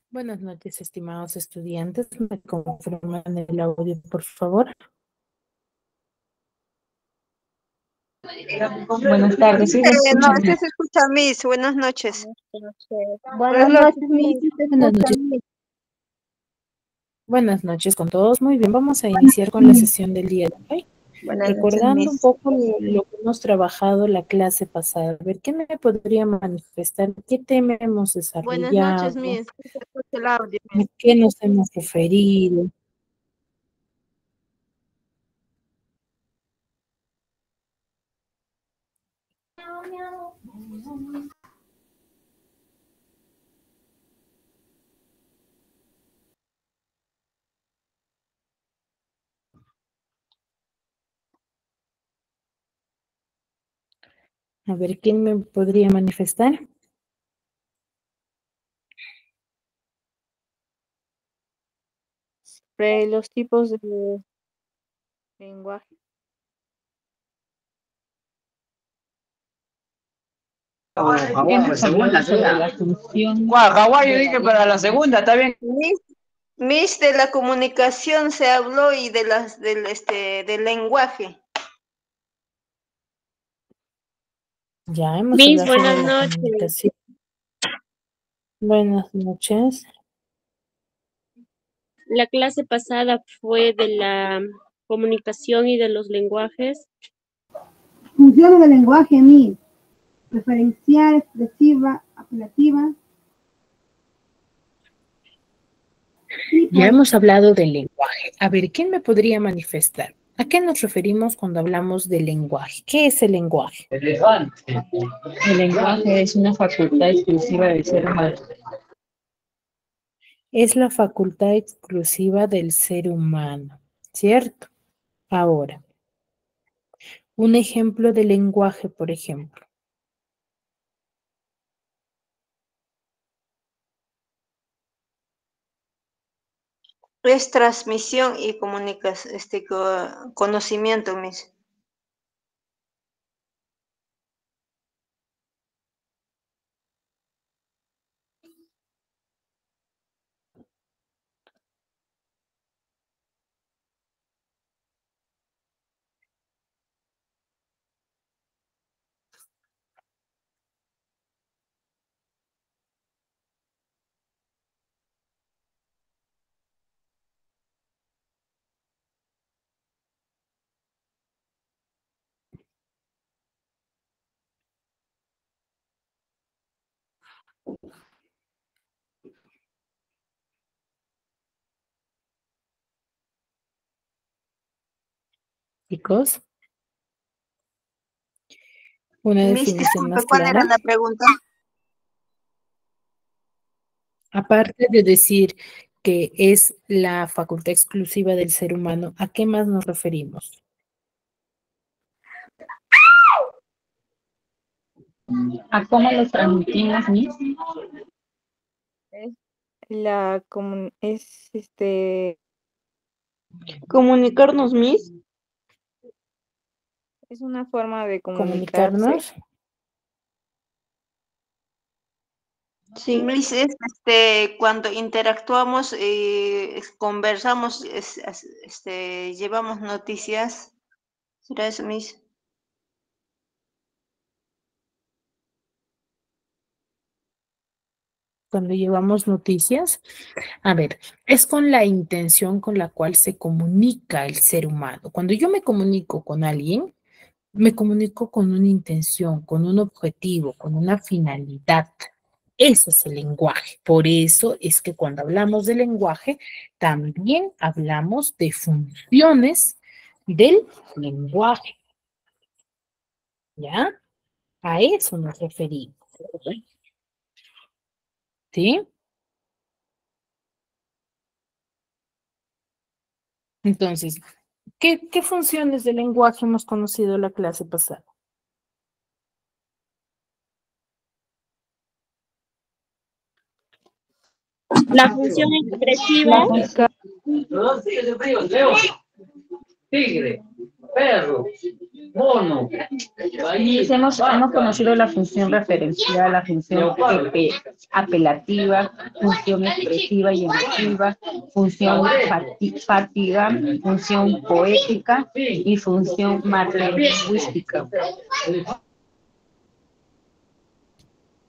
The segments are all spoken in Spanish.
Buenas noches, estimados estudiantes. ¿Me confirman el audio, por favor? Buenas tardes, sí, se No, escucha este bien. se escucha Miss. Buenas noches. Buenas Buenas noches. noches, Miss. Sí se Buenas escucha noches. bien. Buenas noches con todos. Muy bien, vamos a iniciar con la sesión del día de hoy. Buenas noches, Recordando un Miss. poco lo que hemos trabajado la clase pasada. A ver, ¿qué me podría manifestar? ¿Qué tema hemos Buenas noches, desarrollado? Miss. Sí se escucha el audio, ¿A Miss. qué nos hemos referido? A ver, ¿quién me podría manifestar? Los tipos de lenguaje. La segunda, sobre la función. Hawái, yo dije para la segunda, está bien. Miss, de la comunicación se habló y de del lenguaje. Ya hemos Miss, hablado sobre buenas la noches. comunicación. Buenas noches. La clase pasada fue de la comunicación y de los lenguajes. Funciones del lenguaje, Miss. Referencial, expresiva, apelativa. Ya hemos hablado del lenguaje. A ver, ¿quién me podría manifestar? ¿A qué nos referimos cuando hablamos del lenguaje? ¿Qué es el lenguaje? El lenguaje es una facultad exclusiva del ser humano. Es la facultad exclusiva del ser humano, ¿cierto? Ahora, un ejemplo de lenguaje, por ejemplo. Es transmisión y comunicación, conocimiento, Miss. Chicos, una Miss, definición disculpe, más ¿cuál era clara. la pregunta? Aparte de decir que es la facultad exclusiva del ser humano, ¿a qué más nos referimos? ¿A cómo los transmitimos, Miss? Es comunicarnos, Miss. Es una forma de comunicarse. Comunicarnos. Sí, Miss, es cuando interactuamos, conversamos, llevamos noticias. ¿Será eso, Miss? Cuando llevamos noticias, a ver, es con la intención con la cual se comunica el ser humano. Cuando yo me comunico con alguien, me comunico con una intención, con un objetivo, con una finalidad. Ese es el lenguaje. Por eso es que cuando hablamos de lenguaje, también hablamos de funciones del lenguaje. ¿Ya? A eso nos referimos. ¿Sí? Entonces, ¿qué funciones del lenguaje hemos conocido la clase pasada? La función expresiva, Tigre, perro, mono. Y hemos conocido la función referencial, la función apelativa, función expresiva y emotiva, función fáctica, función poética y función lingüística.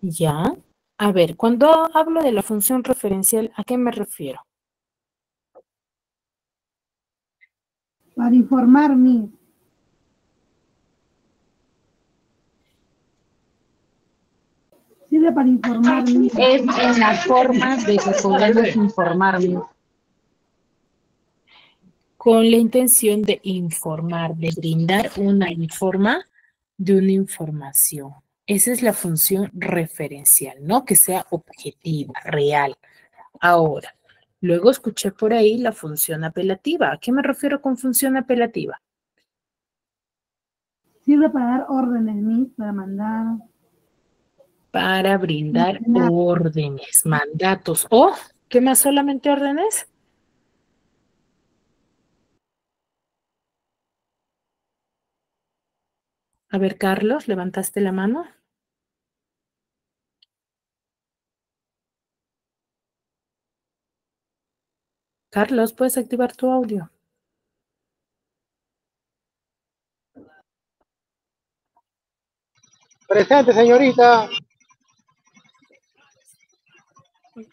Ya. A ver, cuando hablo de la función referencial, ¿a qué me refiero? Para informar, Miss. Sirve para informar, Miss. Es en la forma de que podemos informarnos. Con la intención de informar, de brindar una de una información. Esa es la función referencial, ¿no? Que sea objetiva, real. Ahora, luego escuché por ahí la función apelativa. ¿A qué me refiero con función apelativa? Sirve para dar órdenes, Miss, para mandar. Para brindar órdenes, mandatos. ¿O qué más solamente órdenes? A ver, Carlos, ¿levantaste la mano? Carlos, ¿puedes activar tu audio? Presente, señorita.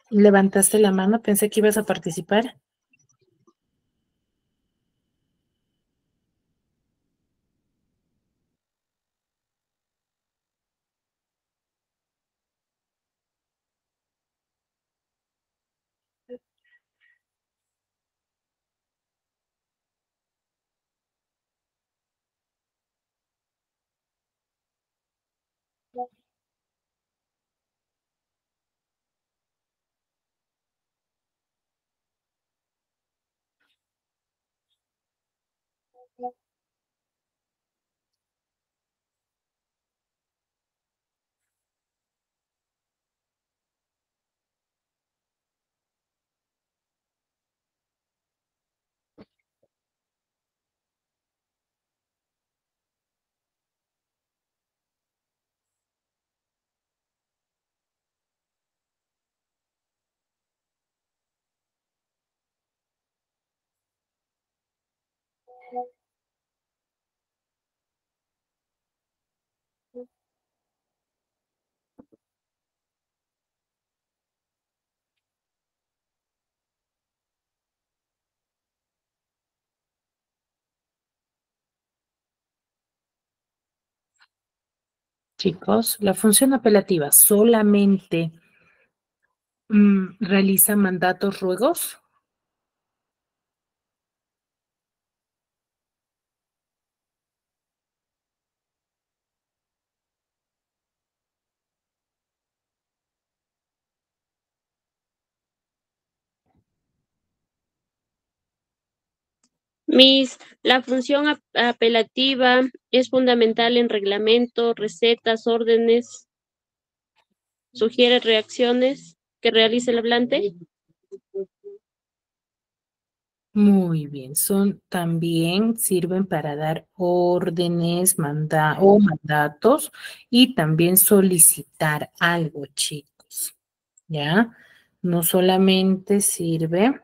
Levantaste la mano, pensé que ibas a participar. Chicos, la función apelativa solamente Realiza mandatos, ruegos. La función apelativa es fundamental en reglamento, recetas, órdenes, sugiere reacciones que realice el hablante. Muy bien, también sirven para dar órdenes, o mandatos y también solicitar algo, chicos. ¿Ya? No solamente sirve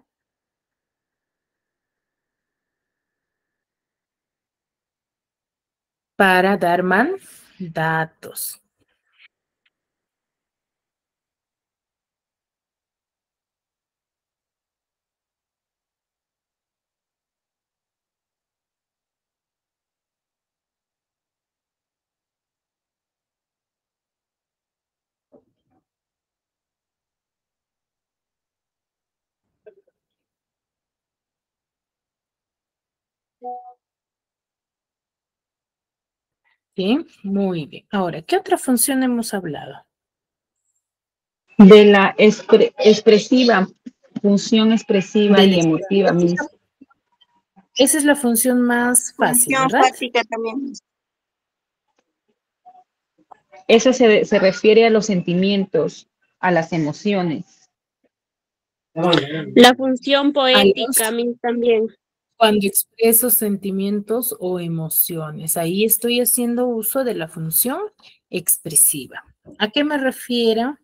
para dar mandatos. ¿Sí? Muy bien. Ahora, ¿qué otra función hemos hablado? De la expresiva, función expresiva y emotiva, Miss. Esa es la función más fácil, Función ¿verdad? fática también. Eso se refiere a los sentimientos, a las emociones. La función poética, Miss, también. Cuando expreso sentimientos o emociones, ahí estoy haciendo uso de la función expresiva. ¿A qué me refiero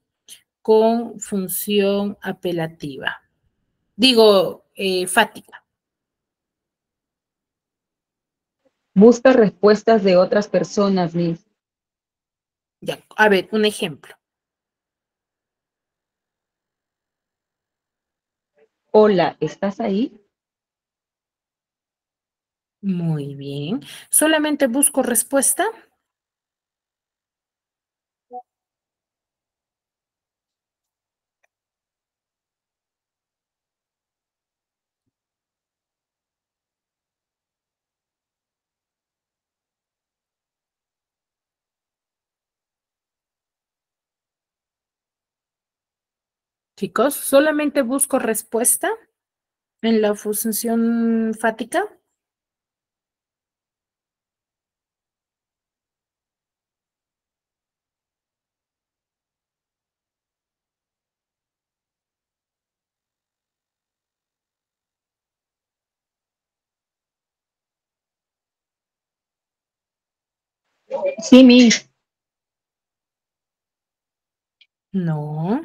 con función apelativa? Digo, fática. Busca respuestas de otras personas, Miss. Ya, a ver, un ejemplo. Hola, ¿estás ahí? Muy bien. ¿Solamente busco respuesta? Chicos, ¿solamente busco respuesta en la función fática? Sí, Miss. No.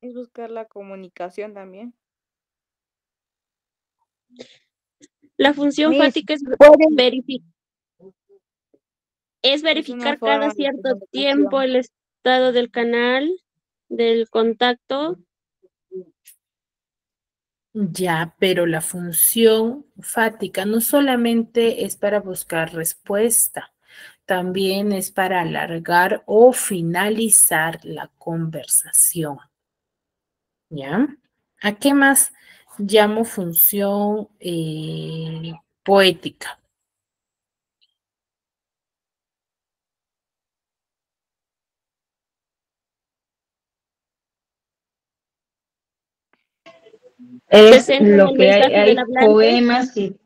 Es buscar la comunicación también. La función Miss, fática es es una verificar cada forma de cierto tiempo comunicación. el estado del canal, del contacto. Ya, pero la función fática no solamente es para buscar respuesta, también es para alargar o finalizar la conversación. ¿Ya? ¿A qué más llamo función poética? Se Es centra en lo el que mensaje del hay hablante. poemas y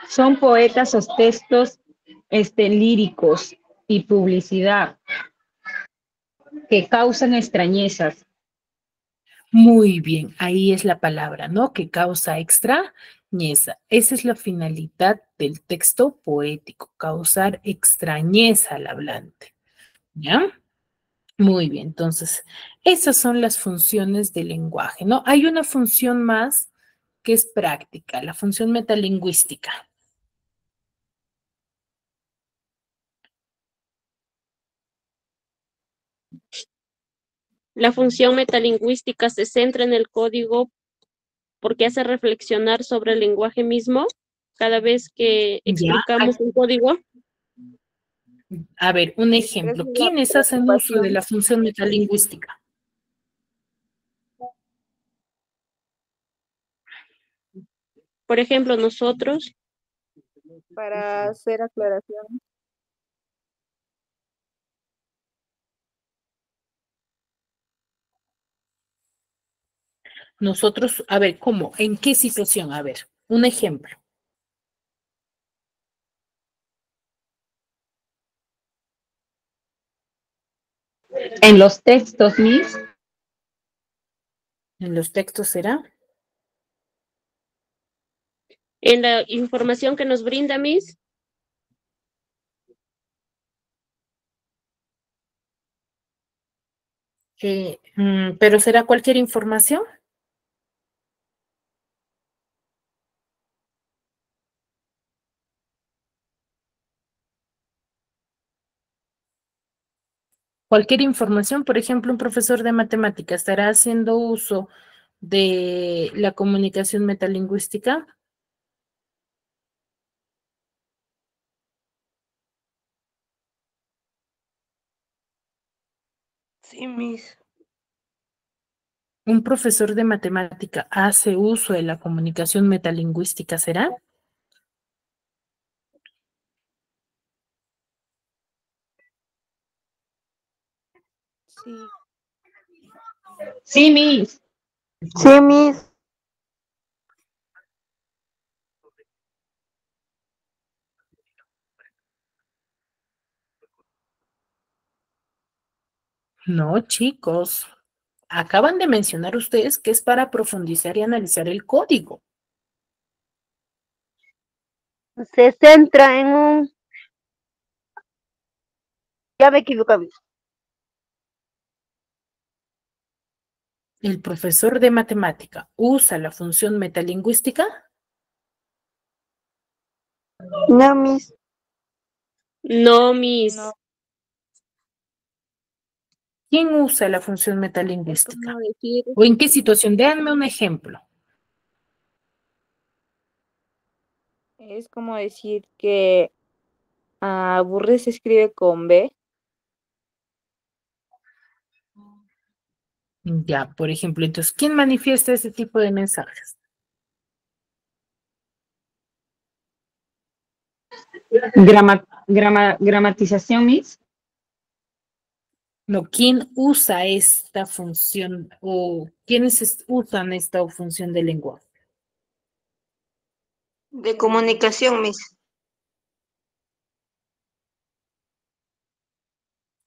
son poetas o textos líricos y publicidad que causan extrañezas. Muy bien, ahí es la palabra, ¿no? Que causa extrañeza. Esa es la finalidad del texto poético, causar extrañeza al hablante. ¿Ya? Muy bien, entonces, esas son las funciones del lenguaje, ¿no? Hay una función más que es práctica, la función metalingüística. La función metalingüística se centra en el código porque hace reflexionar sobre el lenguaje mismo cada vez que Ya, explicamos un código. A ver, un ejemplo. ¿Quiénes hacen uso de la función metalingüística? Por ejemplo, nosotros, Para hacer aclaraciones. Nosotros, a ver, ¿cómo? ¿En qué situación? A ver, un ejemplo. En los textos, Miss. ¿En los textos será? en la información que nos brinda, Miss, ¿Pero será cualquier información? Cualquier información, por ejemplo, un profesor de matemáticas estará haciendo uso de la comunicación metalingüística. Sí, Miss. Un profesor de matemática hace uso de la comunicación metalingüística, ¿será? Sí. Sí, Miss. Sí, Miss. No, chicos. Acaban de mencionar ustedes que es para profundizar y analizar el código. Se centra en un... Ya me equivoqué, Miss. ¿El profesor de matemática usa la función metalingüística? No, Miss. no, Miss, No, ¿Quién usa la función es metalingüística? como decir, ¿O en qué situación? Déjenme un ejemplo. que aburre se escribe con B. Ya, por ejemplo, entonces, ¿quién manifiesta ese tipo de mensajes? Gramatización, Miss. No, ¿quién usa esta función o quiénes usan esta función de lenguaje? De comunicación, Miss.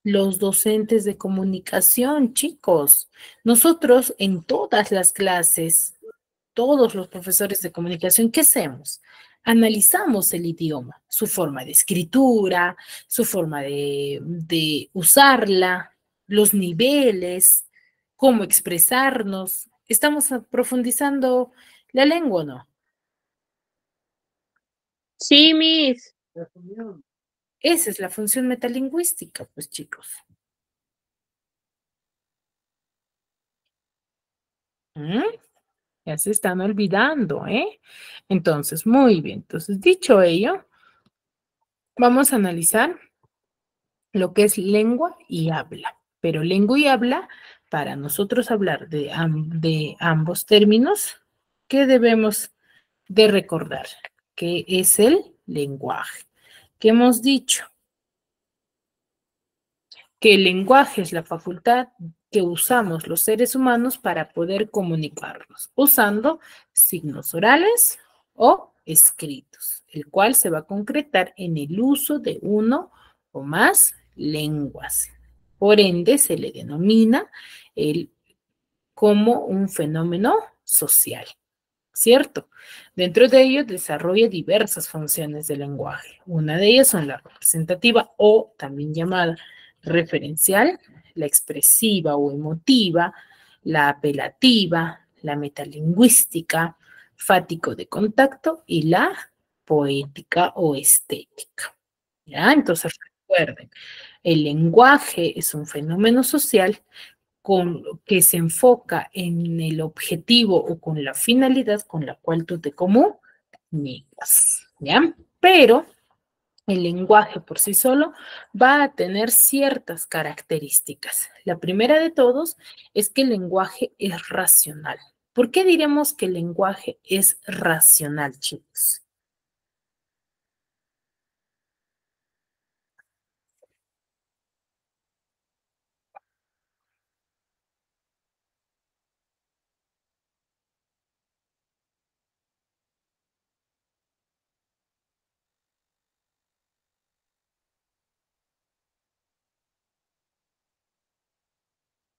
Los docentes de comunicación, chicos. Nosotros en todas las clases, todos los profesores de comunicación, ¿qué hacemos? Analizamos el idioma, su forma de escritura, su forma de usarla, los niveles, cómo expresarnos. Estamos profundizando la lengua, ¿no? sí, Miss, Esa es la función metalingüística, pues chicos. ¿Mm? Ya se están olvidando, ¿eh? Entonces, muy bien. Entonces, dicho ello, vamos a analizar lo que es lengua y habla. Pero lengua y habla, para nosotros hablar de ambos términos, ¿qué debemos de recordar? Que es el lenguaje. ¿Qué hemos dicho? Que el lenguaje es la facultad que usamos los seres humanos para poder comunicarnos, usando signos orales o escritos, el cual se va a concretar en el uso de uno o más lenguas. Por ende, se le denomina como un fenómeno social, ¿cierto? Dentro de ello desarrolla diversas funciones del lenguaje. Una de ellas son la representativa o también llamada referencial, la expresiva o emotiva, la apelativa, la metalingüística, fático de contacto y la poética o estética. ¿Ya? Entonces recuerden, el lenguaje es un fenómeno social que se enfoca en el objetivo o con la finalidad con la cual tú te comunicas, ¿ya? Pero el lenguaje por sí solo va a tener ciertas características. La primera de todos es que el lenguaje es racional. ¿Por qué diremos que el lenguaje es racional, chicos?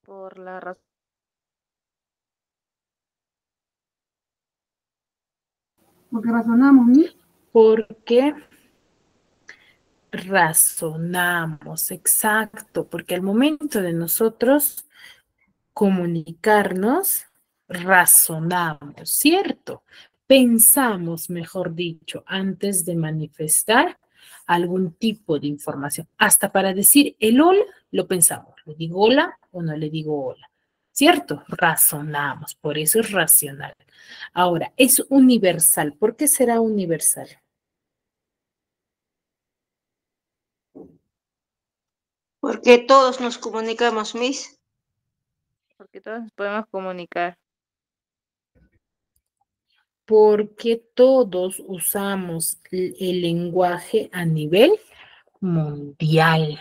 Por la razón. Porque razonamos, Miss. Porque razonamos, exacto, porque al momento de nosotros comunicarnos, razonamos, ¿cierto? Pensamos, mejor dicho, antes de manifestar algún tipo de información. Hasta para decir el hola, lo pensamos. ¿Le digo hola o no le digo hola? ¿Cierto? Razonamos, por eso es racional. Ahora, es universal. ¿Por qué será universal? Porque todos nos comunicamos, Miss. Porque todos nos podemos comunicar. Porque todos usamos el lenguaje a nivel mundial.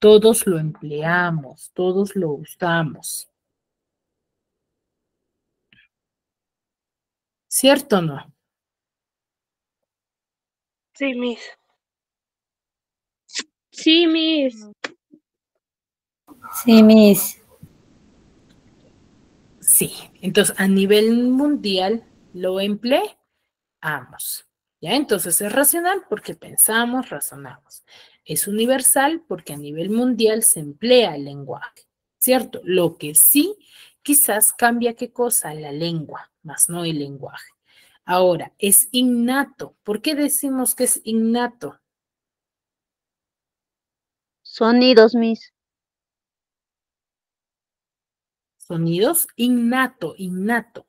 Todos lo empleamos, todos lo usamos. ¿Cierto o no? Sí, Miss. Sí, Miss. Sí, Miss. Sí. Entonces, a nivel mundial lo empleamos. ¿Ya? Entonces es racional porque pensamos, razonamos. Es universal porque a nivel mundial se emplea el lenguaje, ¿cierto? Lo que sí quizás cambia qué cosa, la lengua, más no el lenguaje. Ahora, es innato. ¿Por qué decimos que es innato? Sonidos, Miss. Sonidos, innato, innato.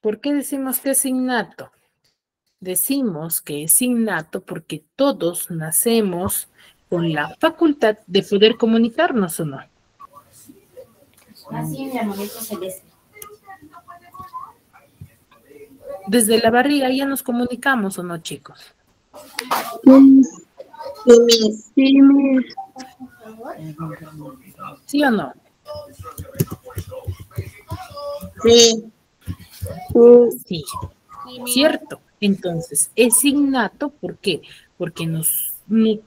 ¿Por qué decimos que es innato? Decimos que es innato porque todos nacemos con la facultad de poder comunicarnos o no. Así en la moneda celeste. Desde la barriga ya nos comunicamos o no, chicos. Sí, Miss. ¿Sí o no? Sí. Sí, cierto. Entonces, es innato, ¿por qué? Porque no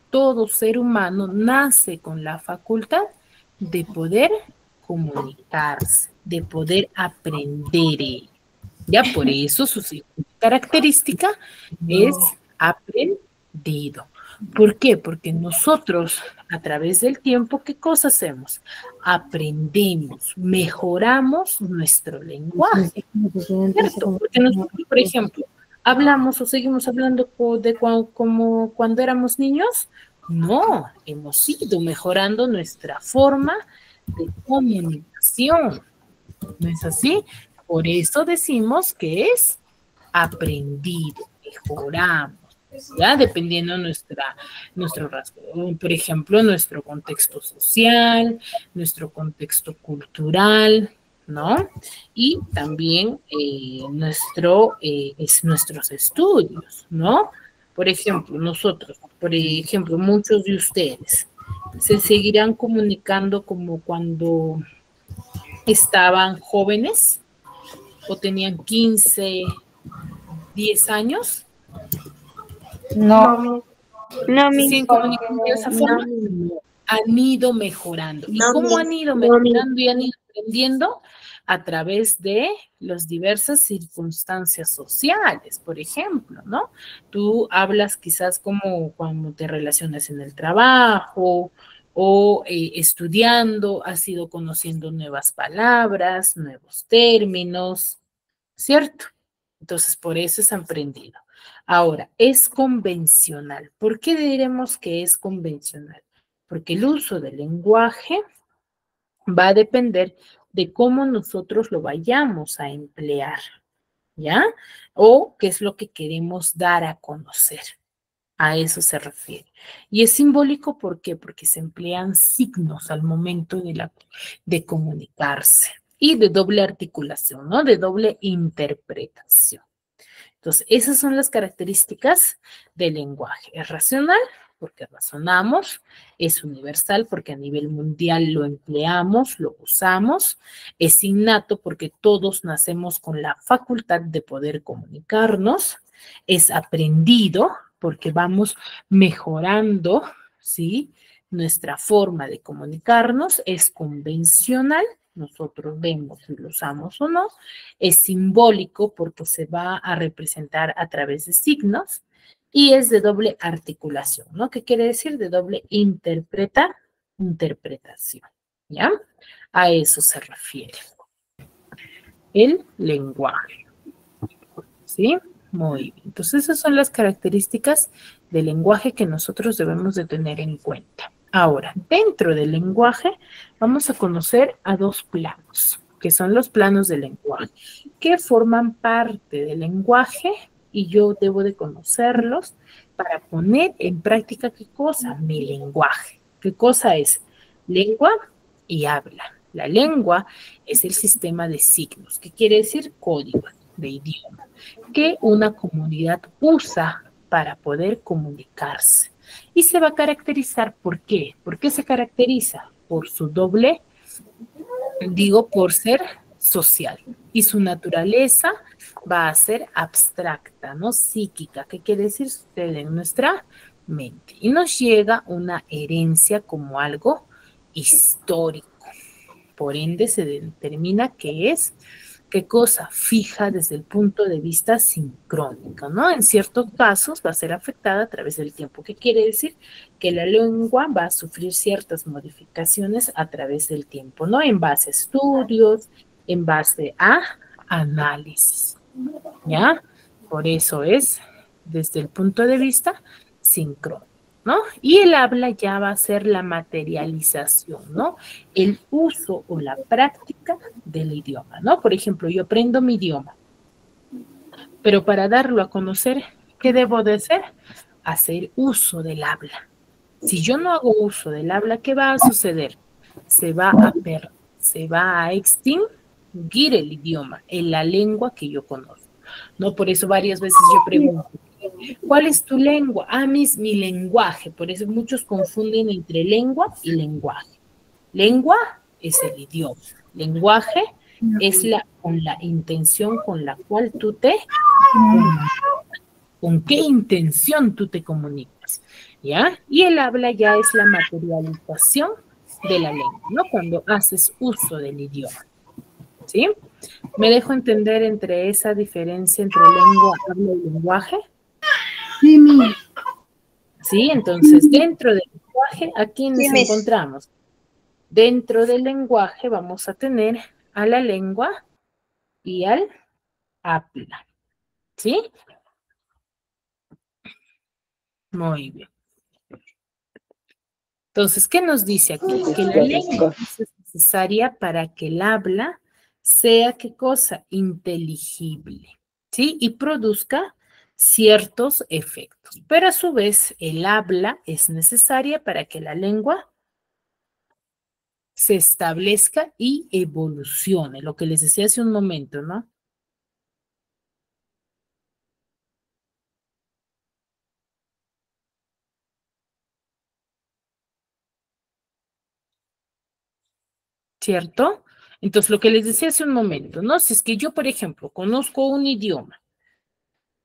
todo ser humano nace con la facultad de poder comunicarse, de poder aprender. Ya por eso su segunda característica es aprendido. ¿Por qué? Porque nosotros a través del tiempo, ¿qué cosa hacemos? Aprendemos, mejoramos nuestro lenguaje, ¿cierto? Porque nosotros, por ejemplo, hablamos o seguimos hablando como cuando éramos niños. No, hemos ido mejorando nuestra forma de comunicación. ¿No es así? Por eso decimos que es aprendido, mejoramos, ¿ya? Dependiendo nuestro rasgo, por ejemplo, nuestro contexto social, nuestro contexto cultural, ¿no? Y también nuestros estudios, ¿no? Por ejemplo, muchos de ustedes se seguirán comunicando como cuando estaban jóvenes o tenían 15, 10 años. No. No, ¿Se Miss. siguen comunicando de esa forma? No. Han ido mejorando. ¿Y cómo han ido mejorando y han ido aprendiendo? A través de las diversas circunstancias sociales, por ejemplo, ¿no? Tú hablas quizás como cuando te relacionas en el trabajo o estudiando, has ido conociendo nuevas palabras, nuevos términos, ¿cierto? Entonces, por eso es aprendido. Ahora, es convencional. ¿Por qué diremos que es convencional? Porque el uso del lenguaje va a depender de cómo nosotros lo vayamos a emplear, ¿ya? O qué es lo que queremos dar a conocer. A eso se refiere. Y es simbólico, ¿por qué? Porque se emplean signos al momento de comunicarse y de doble articulación, ¿no? De doble interpretación. Entonces, esas son las características del lenguaje. Es racional, porque razonamos, es universal, porque a nivel mundial lo empleamos, lo usamos, es innato, porque todos nacemos con la facultad de poder comunicarnos, es aprendido, porque vamos mejorando, ¿sí? Nuestra forma de comunicarnos, es convencional, nosotros vemos si lo usamos o no, es simbólico porque se va a representar a través de signos y es de doble articulación, ¿no? ¿Qué quiere decir? De doble interpretación, ¿ya? A eso se refiere el lenguaje, ¿sí? Muy bien. Entonces, esas son las características del lenguaje que nosotros debemos de tener en cuenta. Ahora, dentro del lenguaje vamos a conocer a dos planos, que son los planos del lenguaje, que forman parte del lenguaje y yo debo de conocerlos para poner en práctica ¿qué cosa? Mi lenguaje. ¿Qué cosa es? Lengua y habla. La lengua es el sistema de signos, que quiere decir código de idioma, que una comunidad usa para poder comunicarse. Y se va a caracterizar, ¿por qué? ¿Por qué se caracteriza? Por su doble, digo, por ser social. Y su naturaleza va a ser abstracta, ¿no? Psíquica. ¿Qué quiere decir? Sucede en nuestra mente. Y nos llega una herencia como algo histórico. Por ende, se determina que es ¿qué cosa? Fija desde el punto de vista sincrónico, ¿no? En ciertos casos va a ser afectada a través del tiempo. ¿Qué quiere decir? Que la lengua va a sufrir ciertas modificaciones a través del tiempo, ¿no? En base a estudios, en base a análisis, ¿ya? Por eso es desde el punto de vista sincrónico, ¿no? Y el habla ya va a ser la materialización, ¿no? El uso o la práctica del idioma, ¿no? Por ejemplo, yo aprendo mi idioma, pero para darlo a conocer, ¿qué debo de hacer? Hacer uso del habla. Si yo no hago uso del habla, ¿qué va a suceder? Se va a perder, se va a extinguir el idioma, en la lengua que yo conozco, ¿no? Por eso varias veces yo pregunto, ¿cuál es tu lengua? Ah, mi lenguaje. Por eso muchos confunden entre lengua y lenguaje. Lengua es el idioma. Lenguaje es con la intención con la cual tú te comunicas. ¿Con qué intención tú te comunicas? ¿Ya? Y el habla ya es la materialización de la lengua, ¿no? Cuando haces uso del idioma. ¿Sí? ¿Me dejo entender entre esa diferencia entre lengua, habla y lenguaje? Sí, Miss. Sí, entonces dentro del lenguaje, ¿aquí nos encontramos? Dentro del lenguaje vamos a tener a la lengua y al habla. ¿Sí? Muy bien. Entonces, ¿qué nos dice aquí? Que la lengua es necesaria para que el habla sea, ¿qué cosa? Inteligible, ¿sí? Y produzca ciertos efectos. Pero a su vez, el habla es necesaria para que la lengua se establezca y evolucione, lo que les decía hace un momento, ¿no? ¿Cierto? Entonces, lo que les decía hace un momento, ¿no? Si es que yo, por ejemplo, conozco un idioma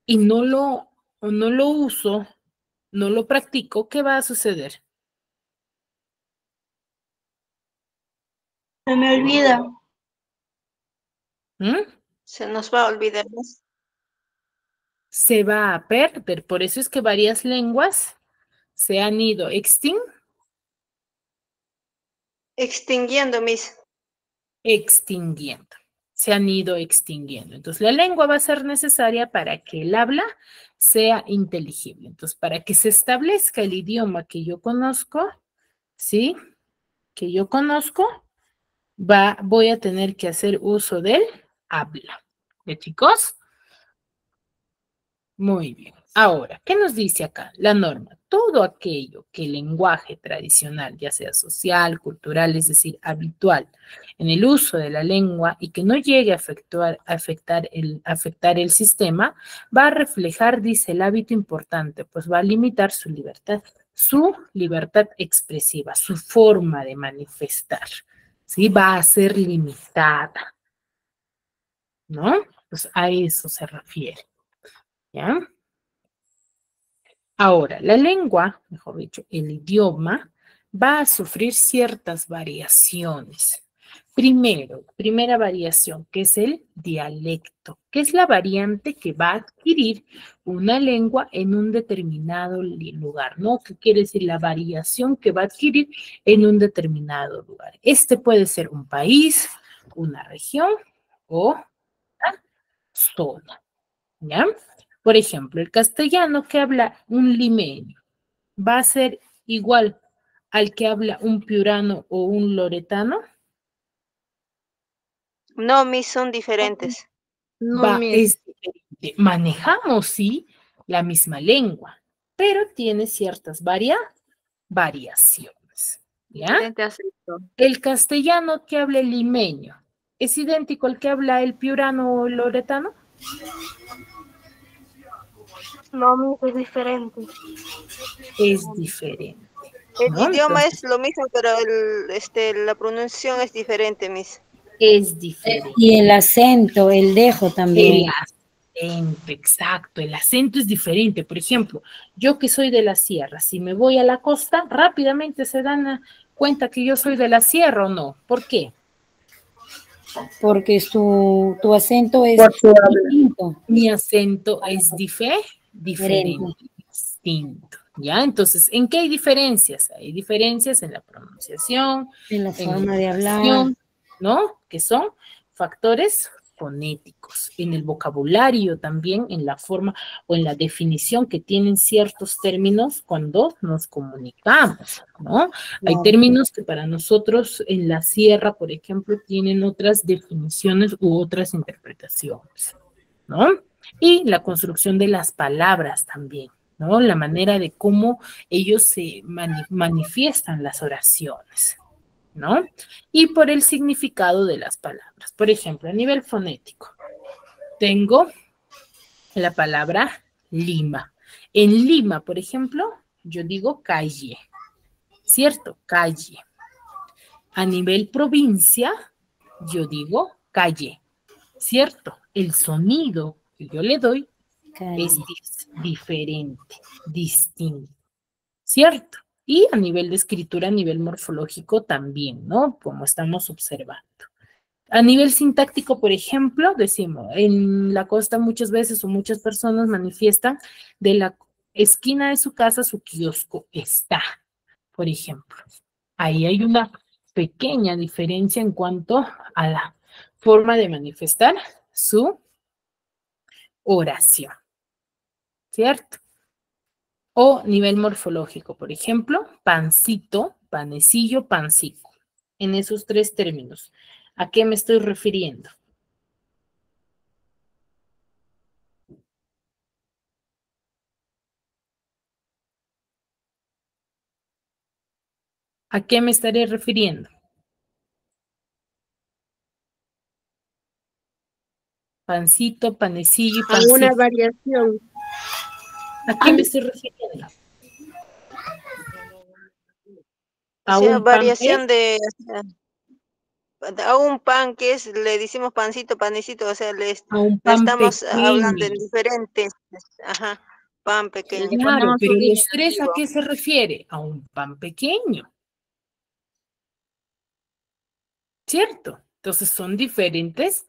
y no lo uso, no lo practico, ¿qué va a suceder? Se me olvida. ¿Mm? Se nos va a olvidar más. Se va a perder. Por eso es que varias lenguas se han ido extinguiendo. Extinguiendo, Miss. Extinguiendo. Se han ido extinguiendo. Entonces, la lengua va a ser necesaria para que el habla sea inteligible. Entonces, para que se establezca el idioma que yo conozco, ¿sí? Que yo conozco, voy a tener que hacer uso del habla. ¿De chicos? Muy bien. Ahora, ¿qué nos dice acá? La norma. Todo aquello que el lenguaje tradicional, ya sea social, cultural, es decir, habitual, en el uso de la lengua y que no llegue a afectar el sistema, va a reflejar, dice el hábito importante, pues va a limitar su libertad expresiva, su forma de manifestar, ¿sí? Va a ser limitada, ¿no? Pues a eso se refiere. ¿Ya? Ahora, la lengua, mejor dicho, el idioma, va a sufrir ciertas variaciones. Primero, primera variación, que es el dialecto, que es la variante que va a adquirir una lengua en un determinado lugar, ¿no? ¿Qué quiere decir? La variación que va a adquirir en un determinado lugar. Este puede ser un país, una región o una zona, ¿ya? Por ejemplo, el castellano que habla un limeño va a ser igual al que habla un piurano o un loretano. No, Miss, son diferentes. Es diferente. Manejamos, sí, la misma lengua, pero tiene ciertas variaciones. ¿Ya? Diferente acento. El castellano que habla el limeño, ¿es idéntico al que habla el piurano o el loretano? No, es diferente. Es diferente. El ¿no? idioma Entonces, es lo mismo, pero la pronunciación es diferente, Miss. es diferente. Y el acento, el dejo también. El acento, exacto, el acento es diferente. Por ejemplo, yo que soy de la sierra, si me voy a la costa, rápidamente se dan cuenta que yo soy de la sierra o no. ¿Por qué? Porque tu acento es distinto. Mi acento es diferente, distinto. ¿Ya? Entonces, ¿en qué hay diferencias? Hay diferencias en la pronunciación, En la en forma la de hablar. dicción, ¿no? Que son factores fonéticos, en el vocabulario también, en la forma o en la definición que tienen ciertos términos cuando nos comunicamos, ¿no? Hay términos que para nosotros en la sierra, por ejemplo, tienen otras definiciones u otras interpretaciones, ¿no? Y la construcción de las palabras también, ¿no? La manera de cómo ellos se manifiestan las oraciones, ¿no? Y por el significado de las palabras. Por ejemplo, a nivel fonético, tengo la palabra Lima. En Lima, por ejemplo, yo digo calle, ¿cierto? Calle. A nivel provincia, yo digo calle, ¿cierto? El sonido que yo le doy es diferente, distinto, ¿cierto? Y a nivel de escritura, a nivel morfológico también, ¿no? Como estamos observando. A nivel sintáctico, por ejemplo, decimos, en la costa muchas veces o muchas personas manifiestan de la esquina de su casa su kiosco está, por ejemplo. Ahí hay una pequeña diferencia en cuanto a la forma de manifestar su oración, ¿cierto? O nivel morfológico, por ejemplo, pancito, panecillo, pancico. En esos tres términos, ¿a qué me estoy refiriendo? ¿A qué me estaré refiriendo? Pancito, panecillo y pancito. A una variación. ¿A qué me estoy refiriendo? O sea, variación a un pan que es, le decimos pancito, panecito, o sea, a un pan estamos pequeño. hablando en diferentes, ajá, pan pequeño. Claro, pero los tres, ¿a qué se refiere? A un pan pequeño. ¿Cierto? Entonces son diferentes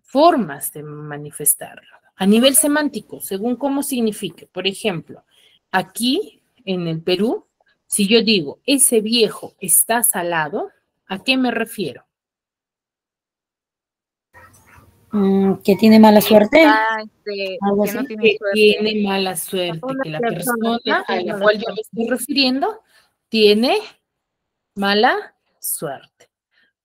formas de manifestarlo. A nivel semántico, según cómo signifique. Por ejemplo, aquí en el Perú, si yo digo, ese viejo está salado, ¿A qué me refiero? Que tiene mala suerte. Algo Que no así. tiene Que suerte. tiene mala suerte, que la persona a la cual yo me estoy refiriendo tiene mala suerte.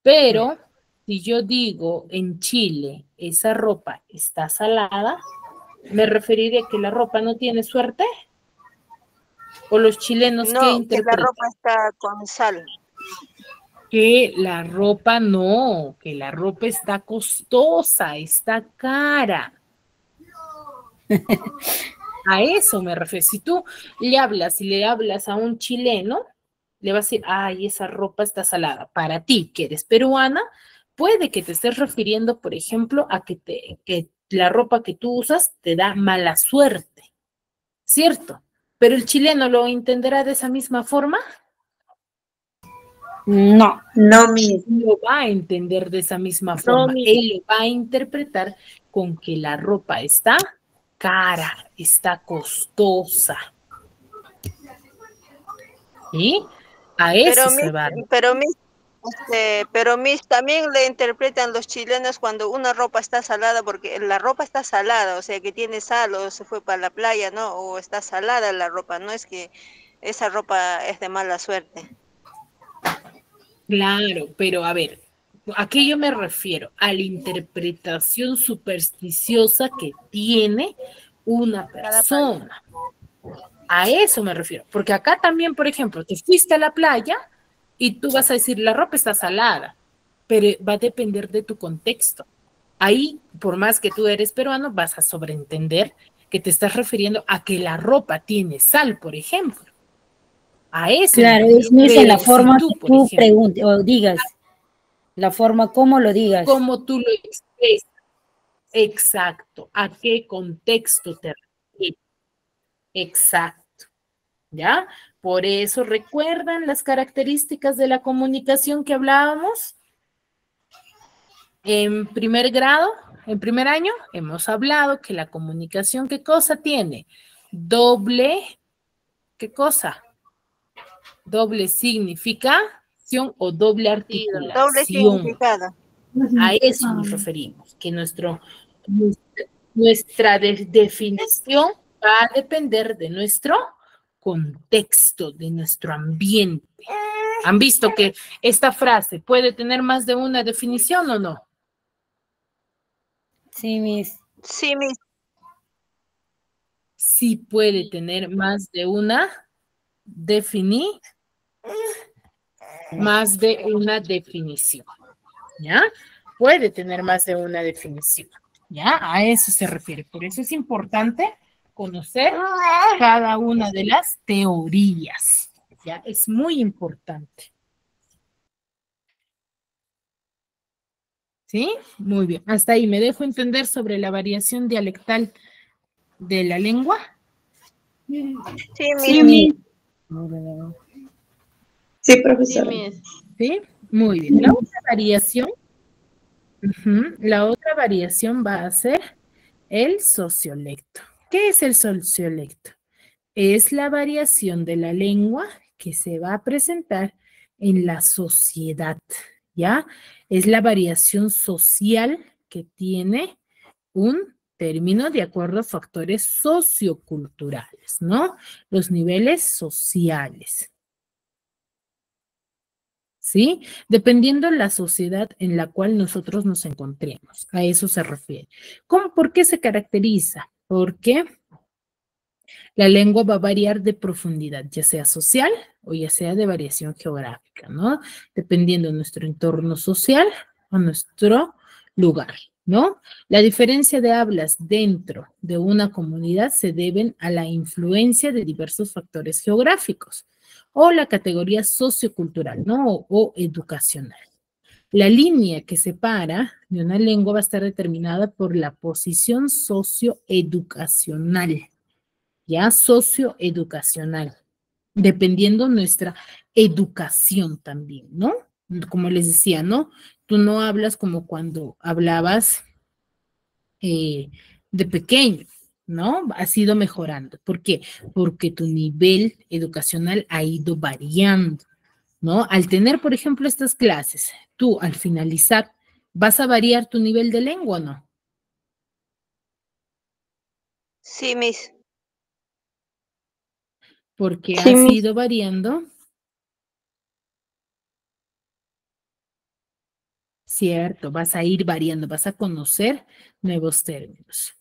Pero si yo digo en Chile, esa ropa está salada, ¿me referiría a que la ropa no tiene suerte? ¿O los chilenos qué No, que la interpretan? ropa está con sal. Que la ropa no, que la ropa está costosa, está cara. A eso me refiero. Si tú le hablas a un chileno, le vas a decir, ay, esa ropa está salada. Para ti, que eres peruana, puede que te estés refiriendo, por ejemplo, a que la ropa que tú usas te da mala suerte, ¿cierto? Pero el chileno lo entenderá de esa misma forma. No. No, Miss. Lo va a entender de esa misma forma. Él lo va a interpretar con que la ropa está cara, está costosa. ¿Sí? A eso se va. Pero Miss, también le interpretan los chilenos cuando una ropa está salada, porque la ropa está salada, o sea que tiene sal o se fue para la playa, ¿no? O está salada la ropa, no es que esa ropa es de mala suerte. Claro, pero a ver, ¿a qué yo me refiero? A la interpretación supersticiosa que tiene una persona. A eso me refiero. Porque acá también, por ejemplo, te fuiste a la playa y tú vas a decir, la ropa está salada, pero va a depender de tu contexto. Ahí, por más que tú eres peruano, vas a sobreentender que te estás refiriendo a que la ropa tiene sal, por ejemplo. A eso. Claro, es en la forma que tú preguntes o digas, la forma como lo digas. Como tú lo expresas. Exacto. ¿A qué contexto te refieres? Exacto. ¿Ya? Por eso, ¿recuerdan las características de la comunicación que hablábamos? En primer grado, en primer año, hemos hablado que la comunicación, ¿qué cosa tiene? Doble, ¿qué cosa? Doble significación o doble articulación. Doble significado. A eso nos referimos, que nuestra definición va a depender de nuestro contexto, de nuestro ambiente. ¿Han visto que esta frase puede tener más de una definición o no? Sí, Miss. Sí, Miss. Sí puede tener más de una definición, ¿ya? Puede tener más de una definición, ¿ya? A eso se refiere. Por eso es importante conocer cada una de las teorías, ¿ya? Es muy importante. ¿Sí? Muy bien. Hasta ahí. ¿Me dejo entender sobre la variación dialectal de la lengua? Sí, Miss. Sí, profesor. Sí, muy bien. La otra variación, la otra variación va a ser el sociolecto. ¿Qué es el sociolecto? Es la variación de la lengua que se va a presentar en la sociedad, ¿ya? Es la variación social que tiene un término de acuerdo a factores socioculturales, ¿no? Los niveles sociales. ¿Sí? Dependiendo de la sociedad en la cual nosotros nos encontremos. A eso se refiere. ¿Por qué se caracteriza? Porque la lengua va a variar de profundidad, ya sea social o ya sea de variación geográfica, ¿no? Dependiendo de nuestro entorno social o nuestro lugar, ¿no? La diferencia de hablas dentro de una comunidad se deben a la influencia de diversos factores geográficos o la categoría sociocultural, ¿no? O educacional. La línea que separa de una lengua va a estar determinada por la posición socioeducacional, ya socioeducacional, dependiendo nuestra educación también, ¿no? Como les decía, ¿no? Tú no hablas como cuando hablabas de pequeño, ¿no? Has ido mejorando. ¿Por qué? Porque tu nivel educacional ha ido variando, ¿no? Al tener, por ejemplo, estas clases, tú al finalizar, ¿vas a variar tu nivel de lengua o no? Sí, Miss. Porque Sí, has Miss. ido variando, ¿cierto? Vas a ir variando, vas a conocer nuevos términos.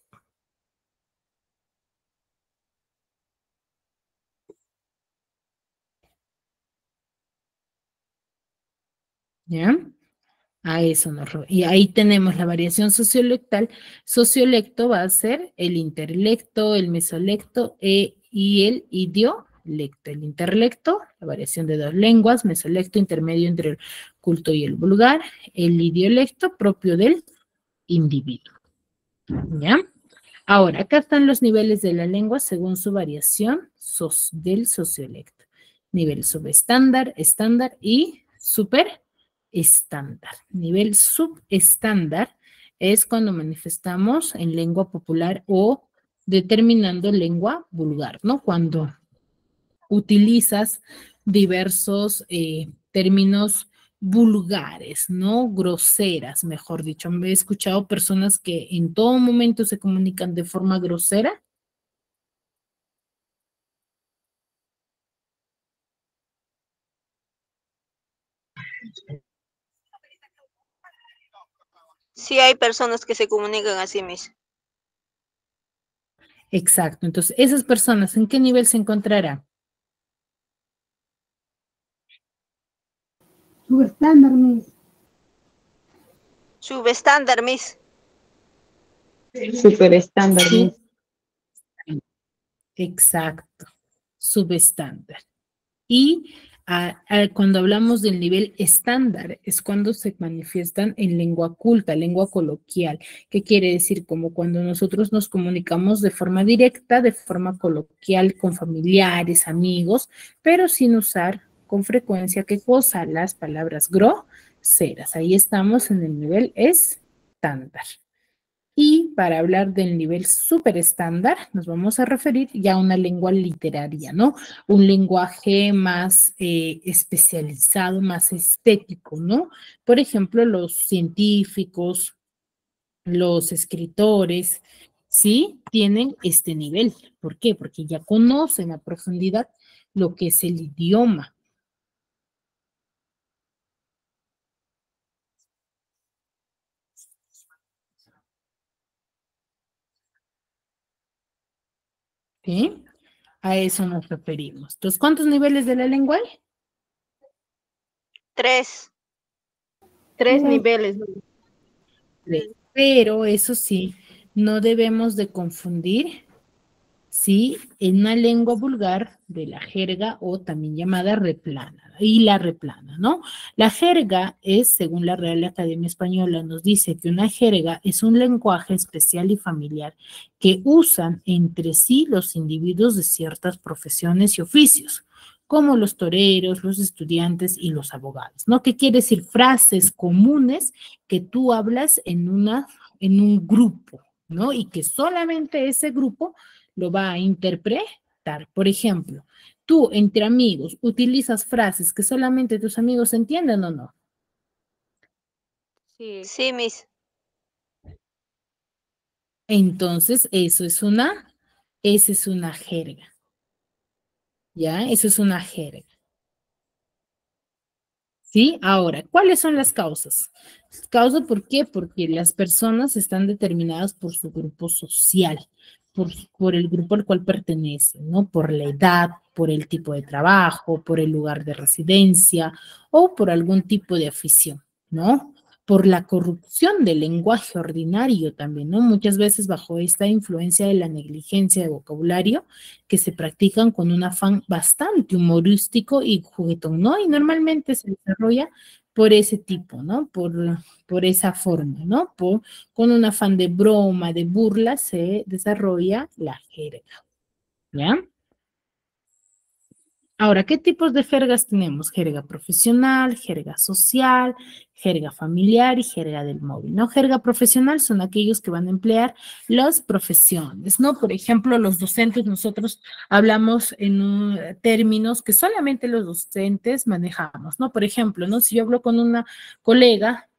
¿Ya? A eso y ahí tenemos la variación sociolectal. Sociolecto va a ser el interlecto, el mesolecto y el idiolecto. El interlecto, la variación de dos lenguas, mesolecto intermedio entre el culto y el vulgar, el idiolecto propio del individuo. ¿Ya? Ahora, acá están los niveles de la lengua según su variación del sociolecto. Nivel subestándar, estándar y superestándar. Nivel subestándar es cuando manifestamos en lengua popular o determinando lengua vulgar, ¿no? Cuando utilizas diversos términos vulgares, ¿no? Groseras, mejor dicho. He escuchado personas que en todo momento se comunican de forma grosera. Sí hay personas que se comunican así, Miss. Exacto. Entonces, esas personas, ¿en qué nivel se encontrarán? Subestándar, Miss. Subestándar, Miss. Super estándar, Miss. Exacto. Subestándar. Y cuando hablamos del nivel estándar, es cuando se manifiestan en lengua culta, lengua coloquial. ¿Qué quiere decir? Como cuando nosotros nos comunicamos de forma directa, de forma coloquial, con familiares, amigos, pero sin usar con frecuencia, ¿qué cosa? Las palabras groseras. Ahí estamos en el nivel estándar. Y para hablar del nivel súper estándar, nos vamos a referir ya a una lengua literaria, ¿no? Un lenguaje más especializado, más estético, ¿no? Por ejemplo, los científicos, los escritores, ¿sí? Tienen este nivel. ¿Por qué? Porque ya conocen a profundidad lo que es el idioma. ¿Sí? A eso nos referimos. Entonces, ¿cuántos niveles de la lengua hay? 3. 3 niveles. Pero eso sí, no debemos de confundir, ¿sí? En una lengua vulgar de la jerga o también llamada replana, y la replana, ¿no? La jerga es, según la Real Academia Española, nos dice que una jerga es un lenguaje especial y familiar que usan entre sí los individuos de ciertas profesiones y oficios, como los toreros, los estudiantes y los abogados, ¿no? ¿Qué quiere decir? Frases comunes que tú hablas en un grupo, ¿no? Y que solamente ese grupo lo va a interpretar. Por ejemplo, tú entre amigos utilizas frases que solamente tus amigos entienden o no. Sí, Miss. Entonces, esa es una jerga. ¿Ya? Eso es una jerga. ¿Sí? Ahora, ¿cuáles son las causas? ¿Causa por qué? Porque las personas están determinadas por su grupo social, por el grupo al cual pertenecen, ¿no? Por la edad, por el tipo de trabajo, por el lugar de residencia o por algún tipo de afición, ¿no? Por la corrupción del lenguaje ordinario también, ¿no? Muchas veces bajo esta influencia de la negligencia de vocabulario que se practican con un afán bastante humorístico y juguetón, ¿no? Y normalmente se desarrolla por ese tipo, ¿no? Por esa forma, ¿no? Con un afán de broma, de burla, se desarrolla la jerga, ¿ya? Ahora, ¿qué tipos de jergas tenemos? Jerga profesional, jerga social, jerga familiar y jerga del móvil, ¿no? Jerga profesional son aquellos que van a emplear las profesiones, ¿no? Por ejemplo, los docentes, nosotros hablamos en términos que solamente los docentes manejamos, ¿no? Por ejemplo, ¿no? Si yo hablo con una colega,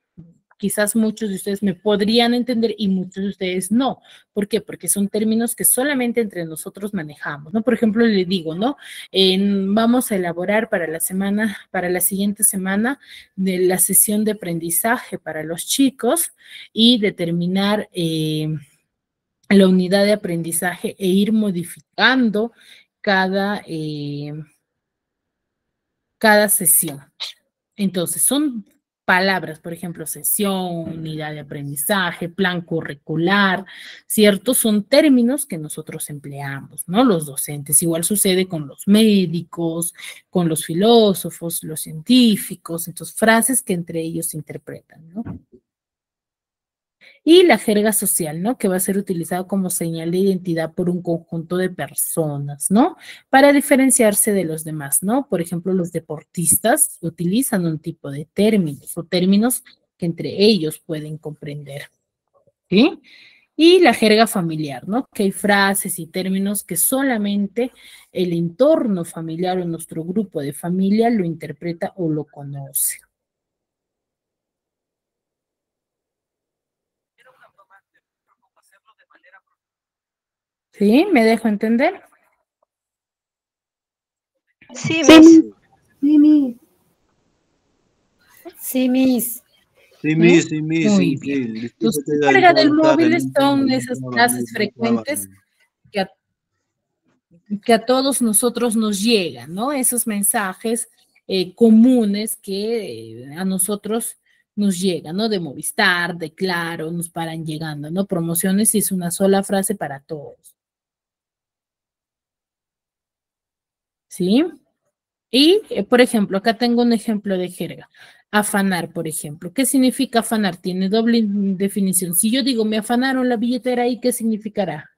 quizás muchos de ustedes me podrían entender y muchos de ustedes no. ¿Por qué? Porque son términos que solamente entre nosotros manejamos, ¿no? Por ejemplo, le digo, ¿no? Vamos a elaborar para la siguiente semana, de la sesión de aprendizaje para los chicos y determinar la unidad de aprendizaje e ir modificando cada sesión. Entonces, son palabras, por ejemplo, sesión, unidad de aprendizaje, plan curricular, ¿cierto? Son términos que nosotros empleamos, ¿no? Los docentes. Igual sucede con los médicos, con los filósofos, los científicos, entonces frases que entre ellos se interpretan, ¿no? Y la jerga social, ¿no? Que va a ser utilizada como señal de identidad por un conjunto de personas, ¿no? Para diferenciarse de los demás, ¿no? Por ejemplo, los deportistas utilizan un tipo de términos o términos que entre ellos pueden comprender, ¿sí? Y la jerga familiar, ¿no? Que hay frases y términos que solamente el entorno familiar o nuestro grupo de familia lo interpreta o lo conoce. ¿Sí? ¿Me dejo entender? Sí, Miss. Sí, Miss. Sí, Miss. Sí, Miss, sí, Miss. Muy bien. Entonces, carga del móvil son esas frases frecuentes que a todos nosotros nos llegan, ¿no? Esos mensajes comunes que a nosotros nos llegan, ¿no? De Movistar, de Claro, nos paran llegando, ¿no? Promociones y es una sola frase para todos. ¿Sí? Y, por ejemplo, acá tengo un ejemplo de jerga. Afanar, por ejemplo. ¿Qué significa afanar? Tiene doble definición. Si yo digo, me afanaron la billetera, ¿ahí qué significará?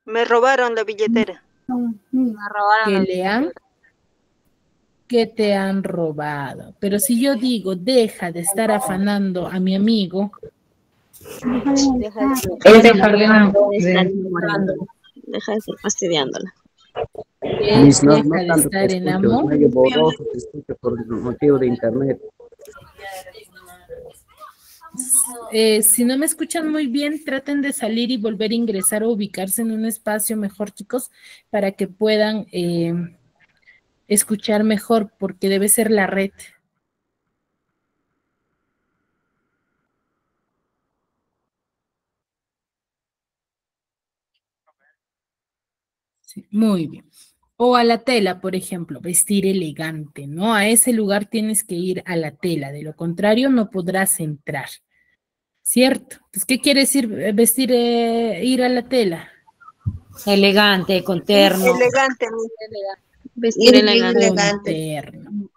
Me robaron la billetera. Que te han robado. Pero si yo digo, deja de estar afanando a mi amigo. Es dejar de enamorando. Deja de estar fastidiándola. Deja de estar en amor. Medio borroso te escucho por el motivo de internet. Si no me escuchan muy bien, traten de salir y volver a ingresar o ubicarse en un espacio mejor, chicos, para que puedan escuchar mejor, porque debe ser la red. Sí, muy bien. O a la tela, por ejemplo, vestir elegante, ¿no? A ese lugar tienes que ir a la tela, de lo contrario no podrás entrar, ¿cierto? Entonces, ¿qué quiere decir vestir, ir a la tela? Elegante, con terno. Elegante. Vestir elegante. Con terno.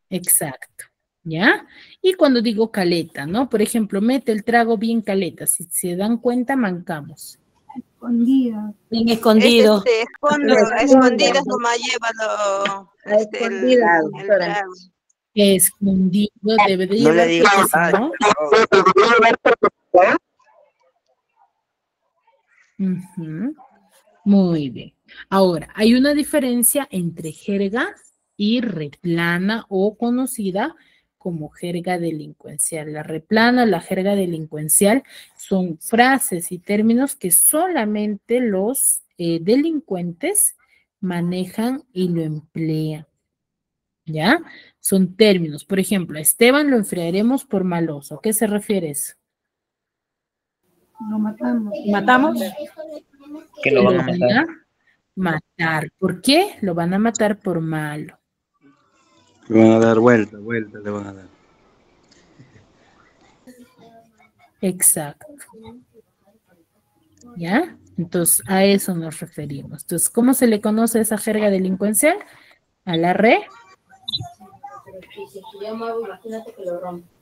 Exacto, ¿ya? Y cuando digo caleta, ¿no? Por ejemplo, mete el trago bien caleta, si se dan cuenta, mancamos. Escondido. Bien escondido. Escondidas nomás llévalo. El trago. Escondido debe de No le llevar, digas, porque si no. Ujú. Muy bien. Ahora, hay una diferencia entre jerga y replana o conocida como jerga delincuencial. La replana, la jerga delincuencial son frases y términos que solamente los delincuentes manejan y lo emplean. ¿Ya? Son términos. Por ejemplo, a Esteban lo enfriaremos por maloso. ¿A qué se refiere eso? Lo matamos. ¿Matamos? Que lo van a matar. Matar. ¿Por qué? Lo van a matar por malo. Le van a dar vuelta, le van a dar. Exacto. ¿Ya? Entonces, a eso nos referimos. Entonces, ¿cómo se le conoce a esa jerga delincuencial? A la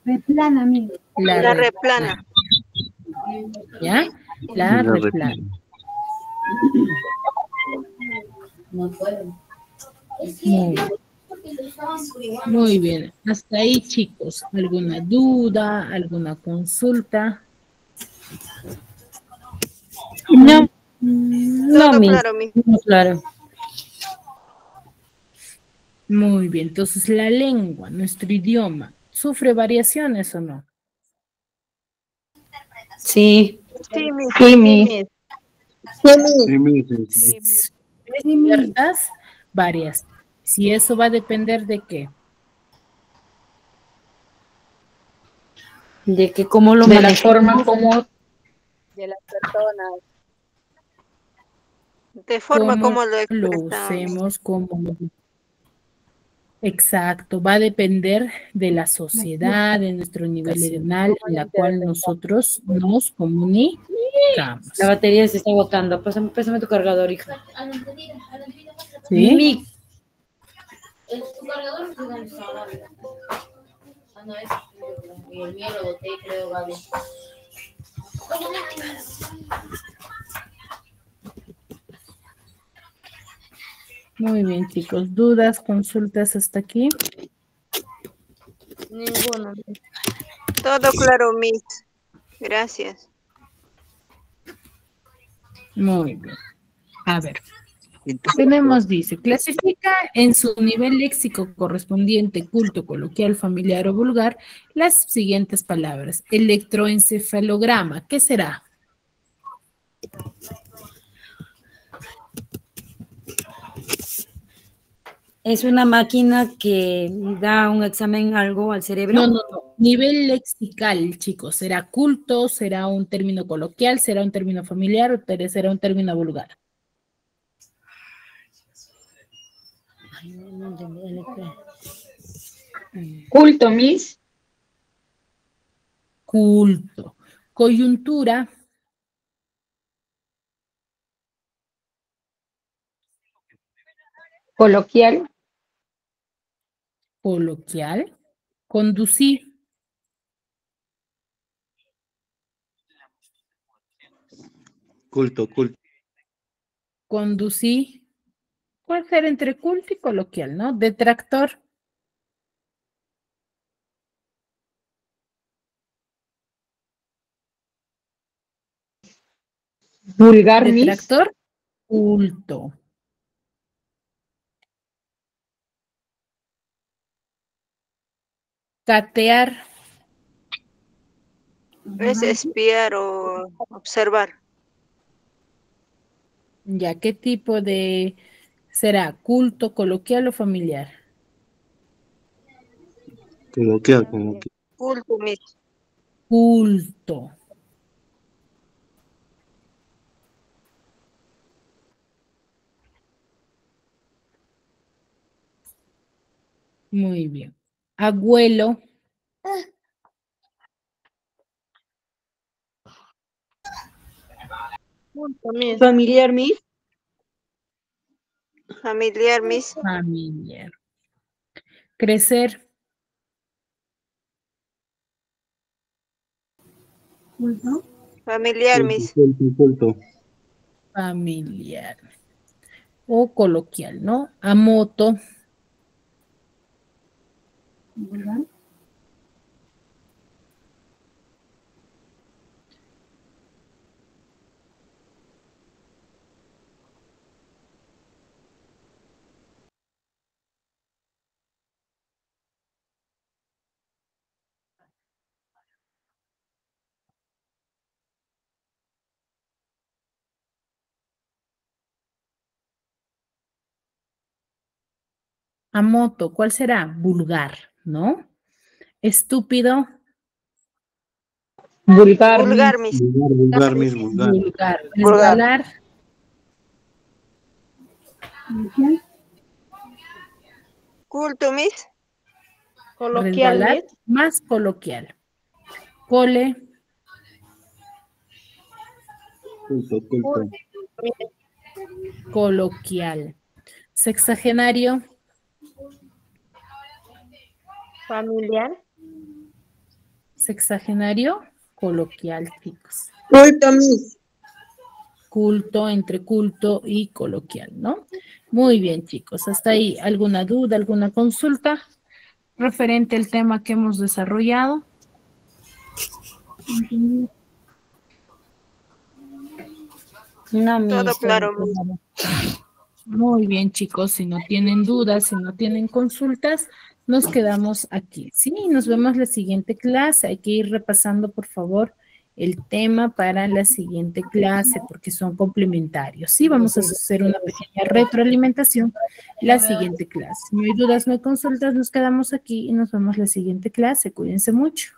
replana, amigo. La replana. ¿Ya? La replana. No puedo. Muy bien. Muy bien. Hasta ahí, chicos. ¿Alguna duda? ¿Alguna consulta? No, Todo claro, no, claro. Muy bien. Entonces, la lengua, nuestro idioma, ¿sufre variaciones o no? Sí. Sí, Miss. Sí, Miss. Sí, Miss. Sí. Ciertas variaciones. Si eso va a depender de qué. De que cómo lo De la manejamos. forma como De las personas. De forma Cómo como lo lo expresamos. usemos, Exacto, va a depender de la sociedad, de nuestro nivel educacional en la cual nosotros nos comunicamos. La batería se está agotando. Pásame tu cargador, hija. ¿Sí? Tu cargador no es. El mío lo boté, creo, Gaby. Muy bien, chicos. ¿Dudas, consultas hasta aquí? Ninguno. Todo claro, Miss. Gracias. Muy bien. A ver. Tenemos, dice, clasifica en su nivel léxico correspondiente, culto, coloquial, familiar o vulgar, las siguientes palabras. Electroencefalograma, ¿qué será? Es una máquina que da un examen algo al cerebro. No. Nivel lexical, chicos. ¿Será culto? ¿Será un término coloquial? ¿Será un término familiar? ¿O será un término vulgar? culto, Miss. Culto. Coyuntura. Coloquial. Coloquial. Conducir. Culto. Conducir. Puede ser entre culto y coloquial, ¿no? Detractor. Vulgar, Miss. Detractor. Culto. Catear. Es espiar o observar. Ya, ¿qué tipo de será? ¿Culto, coloquial o familiar? Coloquial. Culto, Miss. Culto. Muy bien. Abuelo. Culto, Miss. Familiar, Miss. Familiar, Miss. Familiar. Crecer. Familiar, Miss. Culto. Familiar. O coloquial, ¿no? A moto. A moto. ¿Cuál será? Vulgar, ¿no? Estúpido. Vulgar, Vulgar, Miss. Miss. Vulgar, Miss. Vulgar. Vulgar. Resbalar. Culto, Miss. Coloquial, Resbalar. Miss. Más coloquial. Cole. Culto. Coloquial. Sexagenario. Familiar. Sexagenario. Coloquial, chicos. Culto, Miss. Culto, entre culto y coloquial, ¿no? Muy bien, chicos. ¿Hasta ahí alguna duda, alguna consulta referente al tema que hemos desarrollado? No, Todo claro. Muy bien, chicos. Si no tienen dudas, si no tienen consultas, nos quedamos aquí. Sí, nos vemos la siguiente clase. Hay que ir repasando, por favor, el tema para la siguiente clase, porque son complementarios. Sí, vamos a hacer una pequeña retroalimentación la siguiente clase. Si no hay dudas, no hay consultas, nos quedamos aquí y nos vemos la siguiente clase. Cuídense mucho.